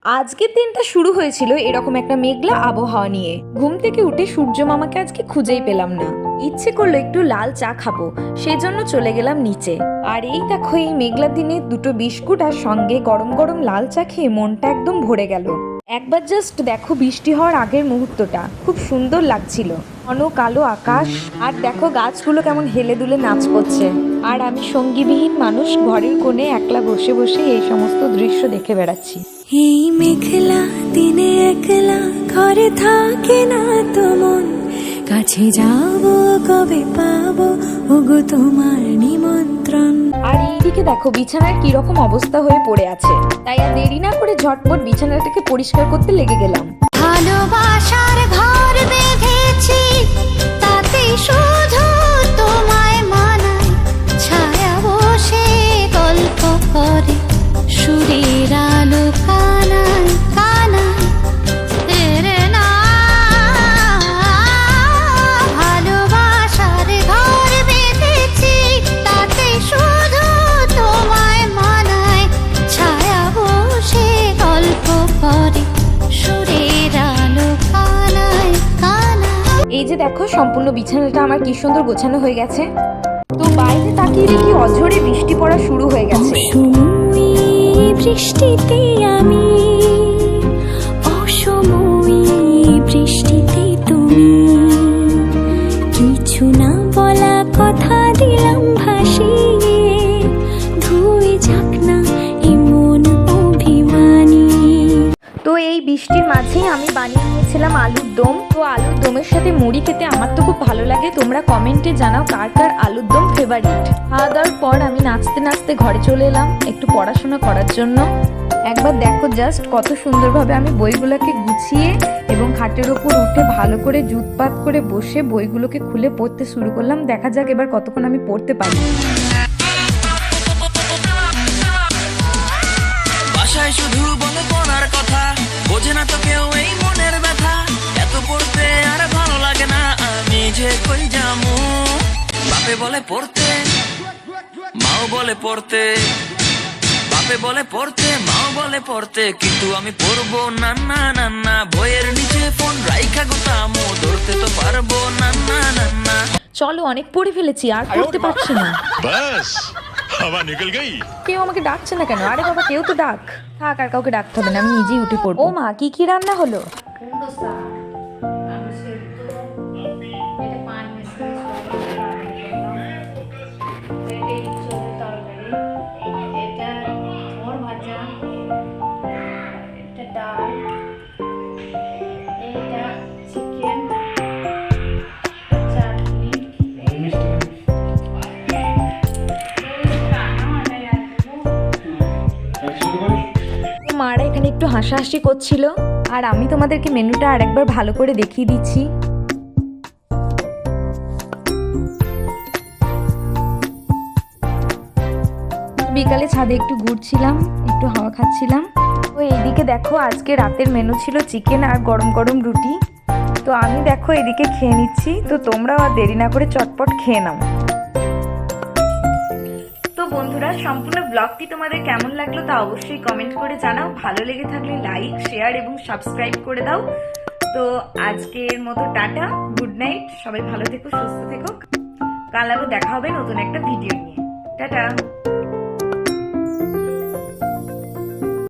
আজকের দিনটা শুরু হয়েছিল এরকম একটা মেঘলা আবহাওয়া নিয়ে। ঘুম থেকে উঠে সূর্য মামাকে আজকে খুঁজেই পেলাম না। ইচ্ছে করলো একটু লাল চা খাবো, সেজন্য চলে গেলাম নিচে। আর এই দেখো, এই মেঘলা দিনে দুটো বিস্কুট আর সঙ্গে গরম গরম লাল চা খেয়ে মনটা একদম ভরে গেল। একবার জাস্ট দেখো বৃষ্টি হওয়ার আগের মুহূর্তটা, খুব সুন্দর লাগছিল। ঘন কালো আকাশ, আর দেখো গাছগুলো কেমন হেলে দুলে নাচ করছে। আর আমি সঙ্গীবিহীন মানুষ ঘরের কোণে একলা বসে বসে এই সমস্ত দৃশ্য দেখে বেড়াচ্ছি। এই মেঘলা দিনে একলা ঘরে থাকে না তো মন, কাছে যাবো কবে পাবো ওগো তোমার নিমন্ত্রণ। আর এইদিকে দেখো বিছানার কিরকম অবস্থা হয়ে পড়ে আছে, তাই আর দেরি না করে ঝটপট বিছানাটাকে পরিষ্কার করতে লেগে গেলাম। ভালোবাসার ঘর বেঁধেছি, তাতে শুধু তোমায় মানায়, ছায়া বসে গল্প করে সুরের আলো কানায় কানায় তেরে না। ভালোবাসার ঘর বেঁধেছি, তাতে শুধু তোমায় মানায়, ছায়া বসে গল্প করে সুরের আলো কানায় কানায়। এই যে দেখো সম্পূর্ণ বিছানাটা আমার কি সুন্দর গোছানো হয়ে গেছে। তো বাইরে তাকিয়ে দেখি অঝোরে বৃষ্টি পড়া শুরু হয়ে গেছে। বৃষ্টিতে আমি অসময়ী, বৃষ্টিতে তুমি কিছু না বলা কথা দিলাম ভাসিয়ে, ধুয়ে যাক না এমন অভিমানী। তো এই বৃষ্টির মাঝেই আমি বানিয়ে নিয়েছিলাম আলুর দম। তো আলুর দমের সাথে মুড়ি খেতে আমার তো খুব ভালো লাগে। তোমরা কমেন্টে জানাও কার কার আলুর দম ফেভারিট। খাওয়া দাওয়ার পর আমি নাচতে নাচতে ঘরে চলে এলাম একটু পড়াশোনা করার জন্য। একবার দেখো জাস্ট কত সুন্দরভাবে আমি বইগুলোকে গুছিয়ে এবং খাটের ওপর উঠে ভালো করে জুতপাত করে বসে বইগুলোকে খুলে পড়তে শুরু করলাম। দেখা যাক এবার কতক্ষণ আমি পড়তে পারি। বাসায় শুধু বলে পড়ার কথা, বোঝে না তো কেউ এই মনের ব্যথা। এত পড়তে আর ভালো লাগে না, আমি যে কই যামু। বাপে বলে পড়তে, মাও বলে পড়তে, বাপে বলে পড়তে, মাও বলে পড়তে, কিন্তু আমি পড়বো না না না না। বইয়ের নিচে ফোন রাইখা গোতামো, ধরতে তো পারবো না না না না। চলো অনেক পড়ে ফেলেছি, আর পড়তে পারছি না। बस हवा निकल गई। কেউ আমাকে ডাকছে না কেন? আরে বাবা, কেউ তো ডাক। থাক, আর কাউকে ডাকতে হবে না, আমি নিজেই উঠে পড়বো। ও মা, কি কি রান্না হলো? মারা এখানে একটু হাসাহাসি করছিল, আর আমি তোমাদেরকে মেনুটা আরেকবার ভালো করে দেখিয়ে দিচ্ছি। বিকালে ছাদে একটু ঘুরছিলাম, একটু হাওয়া খাচ্ছিলাম। তো এইদিকে দেখো আজকে রাতের মেনু ছিল চিকেন আর গরম গরম রুটি। তো আমি দেখো এদিকে খেয়ে নিচ্ছি। তো তোমরাও আর দেরি না করে চটপট খেয়ে নাও। তো বন্ধুরা, সম্পূর্ণ ব্লগটি তোমাদের কেমন লাগলো তা অবশ্যই কমেন্ট করে জানাও। ভালো লেগে থাকলে লাইক, শেয়ার এবং সাবস্ক্রাইব করে দাও। তো আজকের মতো টাটা, গুড নাইট। সবাই ভালো থেকো, সুস্থ থেকো। কাল আবার দেখা হবে নতুন একটা ভিডিও নিয়ে। টাটা।